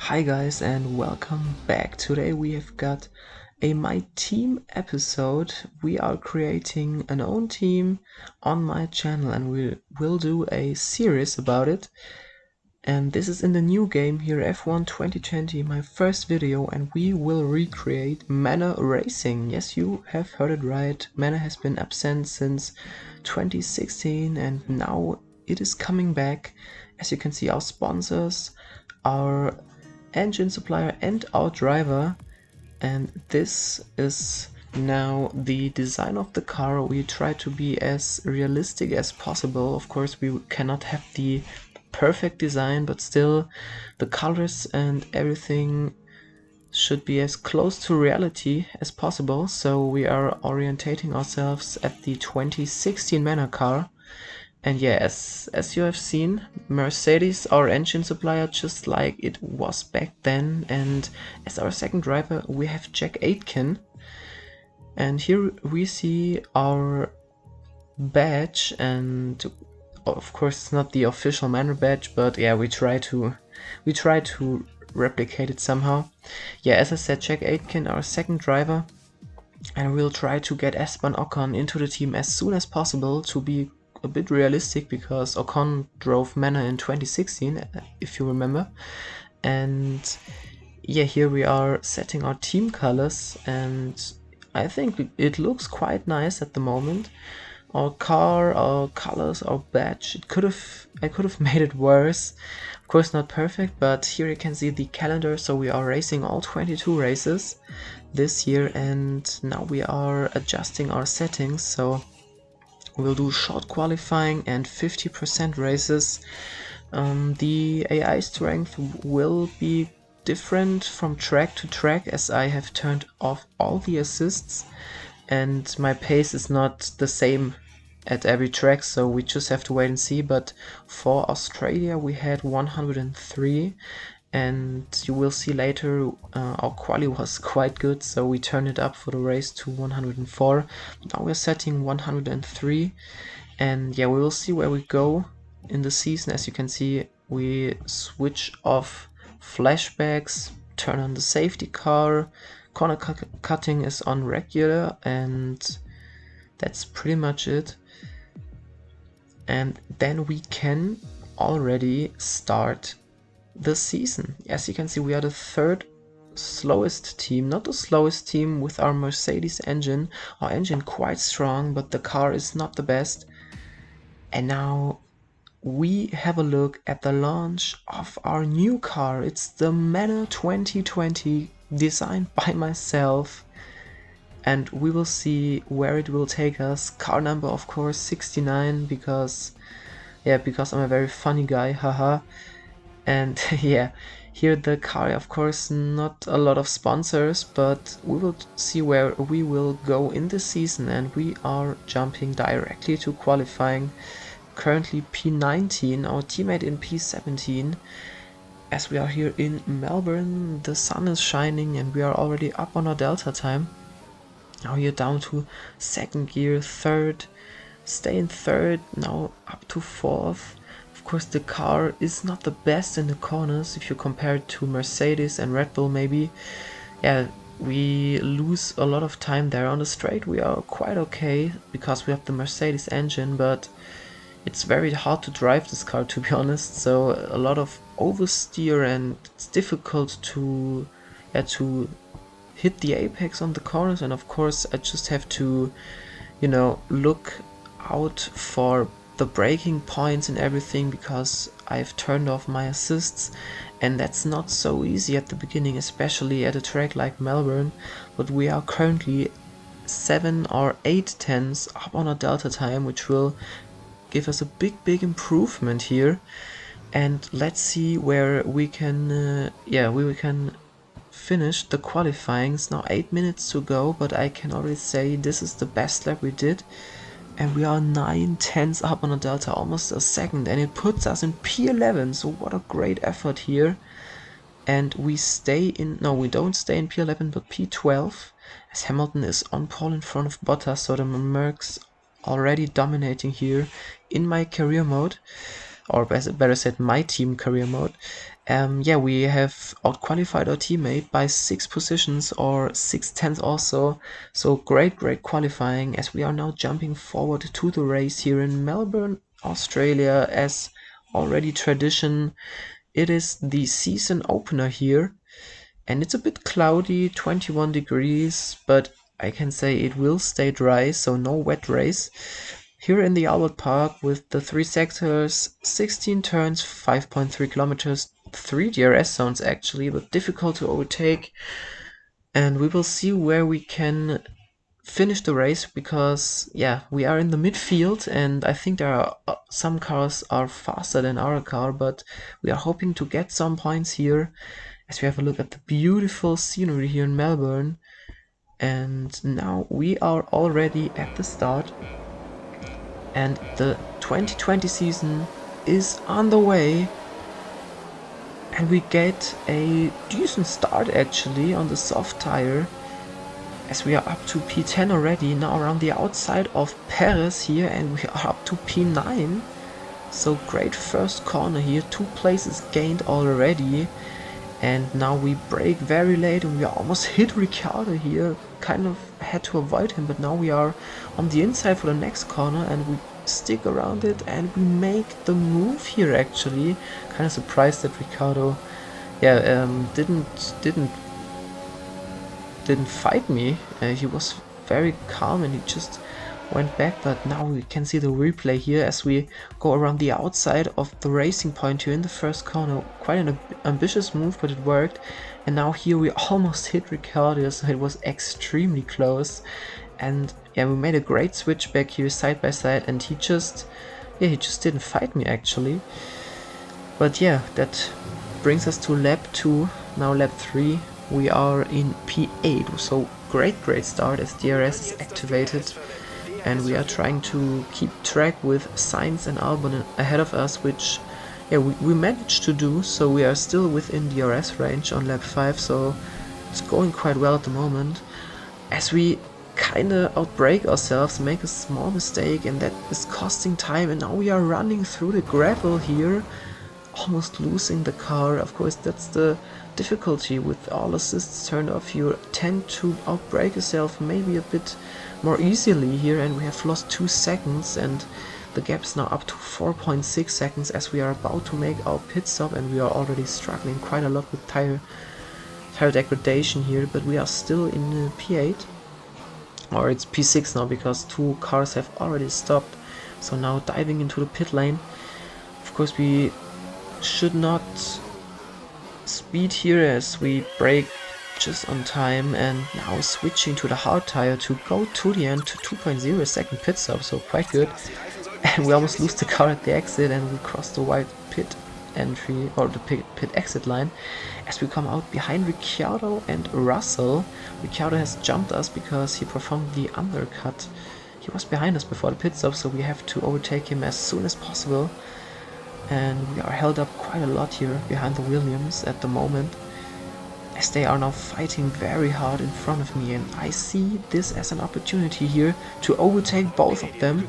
Hi guys and welcome back. Today we have got a My Team episode. We are creating an own team on my channel and we will do a series about it. And this is in the new game here, F1 2020, my first video, and we will recreate Manor Racing. Yes, you have heard it right. Manor has been absent since 2016 and now it is coming back. As you can see, our sponsors, our engine supplier and our driver, and this is now the design of the car. We try to be as realistic as possible. Of course we cannot have the perfect design, but still the colors and everything should be as close to reality as possible. So we are orientating ourselves at the 2016 Manor car. And yeah, as you have seen, Mercedes, our engine supplier, just like it was back then. And as our second driver, we have Jack Aitken. And here we see our badge, and of course it's not the official Manor badge, but yeah, we try to replicate it somehow. Yeah, as I said, Jack Aitken, our second driver, and we'll try to get Esteban Ocon into the team as soon as possible to be a bit realistic, because Ocon drove Manor in 2016, if you remember. And yeah, here we are setting our team colors, and I think it looks quite nice at the moment. Our car, our colors, our badge, I could have made it worse. Of course not perfect, but here you can see the calendar. So we are racing all 22 races this year, and now we are adjusting our settings. So we'll do short qualifying and 50% races. The AI strength will be different from track to track, as I have turned off all the assists and my pace is not the same at every track, so we just have to wait and see. But for Australia we had 103, and you will see later our quali was quite good, so we turned it up for the race to 104. Now we're setting 103, and yeah, we will see where we go in the season. As you can see, we switch off flashbacks, turn on the safety car, corner cutting is on regular, and that's pretty much it. And then we can already start the season. As you can see, we are the third slowest team, not the slowest team with our Mercedes engine. Our engine quite strong, but the car is not the best. And now we have a look at the launch of our new car. It's the Manor 2020, designed by myself, and we will see where it will take us. Car number, of course, 69, because I'm a very funny guy, haha. And yeah, here the car, of course, not a lot of sponsors, but we will see where we will go in the season, and we are jumping directly to qualifying. Currently P19, our teammate in P17. As we are here in Melbourne, the sun is shining and we are already up on our delta time. Now you're down to second gear, third, stay in third, now up to fourth. Of course the car is not the best in the corners if you compare it to Mercedes and Red Bull maybe. Yeah, we lose a lot of time there. On the straight we are quite okay because we have the Mercedes engine, but it's very hard to drive this car, to be honest. So a lot of oversteer, and it's difficult to hit the apex on the corners. And of course I just have to, look out for the braking points and everything, because I've turned off my assists, and that's not so easy at the beginning, especially at a track like Melbourne. But we are currently 7 or 8 tenths up on our delta time, which will give us a big improvement here. And let's see where we can we can finish the qualifying. It's now 8 minutes to go, but I can already say this is the best lap we did, and we are 9 tenths up on a delta, almost a second, and it puts us in P11. So what a great effort here. And we stay in, no, we don't stay in P11 but P12, as Hamilton is on pole in front of Bottas. So the Mercs already dominating here in my career mode, or better said, my team career mode. Yeah, we have out-qualified our teammate by 6 positions or 6/10 also. So great qualifying, as we are now jumping forward to the race here in Melbourne, Australia. As already tradition, it is the season opener here, and it's a bit cloudy, 21 degrees, but I can say it will stay dry, so no wet race. Here in the Albert Park with the 3 sectors, 16 turns, 5.3 kilometers, 3 DRS zones actually, but difficult to overtake. And we will see where we can finish the race, because yeah, we are in the midfield and I think there are some cars are faster than our car, but we are hoping to get some points here as we have a look at the beautiful scenery here in Melbourne. And now we are already at the start, and the 2020 season is on the way, and we get a decent start actually on the soft tire, as we are up to P10 already, now around the outside of Paris here, and we are up to P9. So great first corner here, 2 places gained already. And now we brake very late and we almost hit Ricciardo here. Kind of had to avoid him, but now we are on the inside for the next corner and we stick around it and we make the move here actually. Kind of surprised that Ricciardo didn't fight me. He was very calm and he just went back, but now we can see the replay here as we go around the outside of the racing point here in the first corner. Quite an ambitious move, but it worked. And now here we almost hit Ricciardo, so it was extremely close. And yeah, we made a great switch back here side by side, and he just didn't fight me actually. But yeah, that brings us to lap 2. Now lap 3, we are in P8, so great start as DRS is activated. And we are trying to keep track with Sainz and Albon ahead of us, which yeah, we managed to do, so we are still within DRS range on lap 5, so it's going quite well at the moment. As we kinda outbrake ourselves, make a small mistake, and that is costing time, and now we are running through the gravel here, almost losing the car. Of course, that's the difficulty with all assists turned off. You tend to outbrake yourself maybe a bit more easily here, and we have lost 2 seconds, and the gap is now up to 4.6 seconds as we are about to make our pit stop, and we are already struggling quite a lot with tire degradation here, but we are still in P8, or it's P6 now because 2 cars have already stopped. So now diving into the pit lane. Of course we should not speed here as we brake just on time, and now switching to the hard tire to go to the end to 2.0 second pit stop, so quite good. And we almost lose the car at the exit, and we cross the wide pit entry or the pit exit line as we come out behind Ricciardo and Russell. Ricciardo has jumped us because he performed the undercut. He was behind us before the pit stop, so we have to overtake him as soon as possible. And we are held up quite a lot here behind the Williams at the moment, as they are now fighting very hard in front of me, and I see this as an opportunity here to overtake both of them,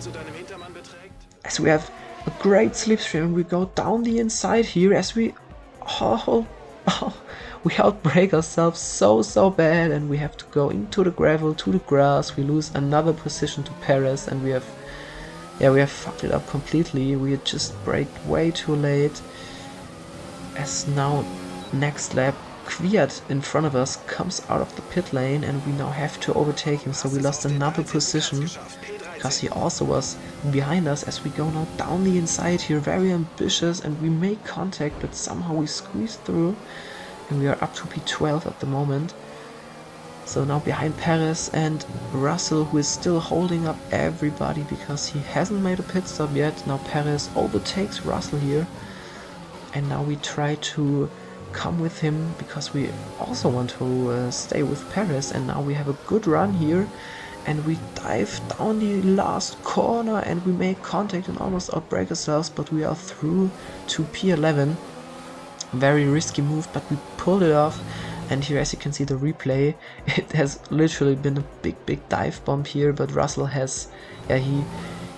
as we have a great slipstream. We go down the inside here as we we outbrake ourselves so bad, and we have to go into the gravel, to the grass. We lose another position to Perez, and we have fucked it up completely. We just braked way too late, as now next lap Kvyat in front of us comes out of the pit lane, and we now have to overtake him, so we lost another position because he also was behind us, as we go now down the inside here, very ambitious, and we make contact, but somehow we squeeze through, and we are up to P12 at the moment. So now behind Perez and Russell, who is still holding up everybody because he hasn't made a pit stop yet. Now Perez overtakes Russell here, and now we try to come with him because we also want to stay with Perez, and now we have a good run here, and we dive down the last corner and we make contact and almost outbrake ourselves, but we are through to P11. Very risky move, but we pulled it off. And here, as you can see the replay, it has literally been a big dive bomb here, but Russell has,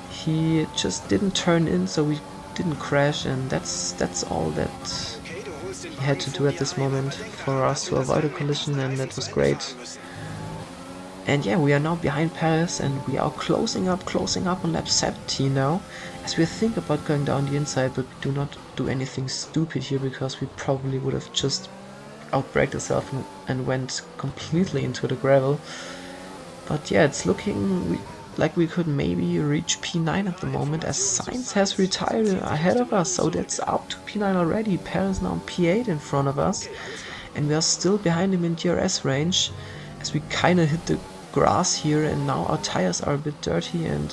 he just didn't turn in, so we didn't crash, and that's all that he had to do at this moment for us to avoid a collision, and that was great. And yeah, we are now behind Paris, and we are closing up on lap 17 now, as we think about going down the inside, but we do not do anything stupid here, because we probably would have just outbraked ourselves and went completely into the gravel. But yeah, it's looking like we could maybe reach P9 at the moment, as Sainz has retired ahead of us, so that's up to P9 already. Paris now P8 in front of us, and we are still behind him in DRS range, as we kinda hit the grass here, and now our tires are a bit dirty. And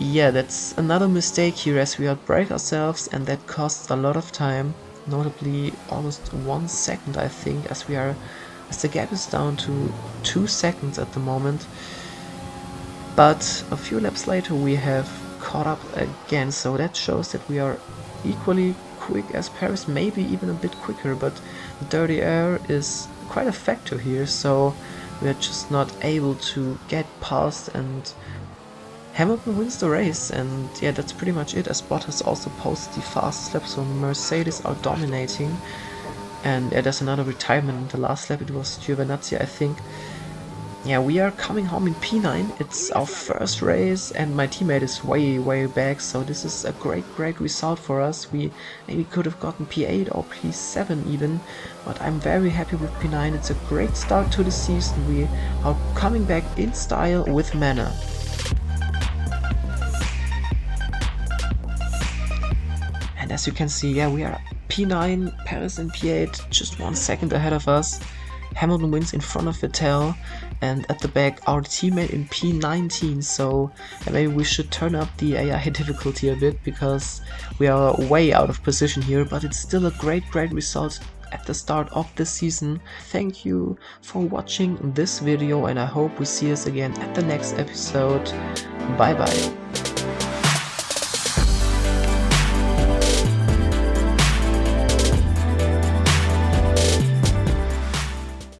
yeah, that's another mistake here, as we outbrake ourselves, and that costs a lot of time, notably almost 1 second, I think, as the gap is down to 2 seconds at the moment. But a few laps later we have caught up again, so that shows that we are equally quick as Paris, maybe even a bit quicker, but the dirty air is quite a factor here, so we are just not able to get past, and Hamilton wins the race. And yeah, that's pretty much it, as Bottas also posts the fastest lap, so Mercedes are dominating. And yeah, there's another retirement in the last lap, it was Giovinazzi, I think. Yeah, we are coming home in P9, it's our first race, and my teammate is way back, so this is a great result for us. We maybe could have gotten P8 or P7 even, but I'm very happy with P9, it's a great start to the season. We are coming back in style with Manor. And as you can see, yeah, we are P9, Paris in P8, just 1 second ahead of us. Hamilton wins in front of Vettel, and at the back our teammate in P19, so maybe we should turn up the AI difficulty a bit, because we are way out of position here, but it's still a great result at the start of this season. Thank you for watching this video, and I hope we see us again at the next episode. Bye bye.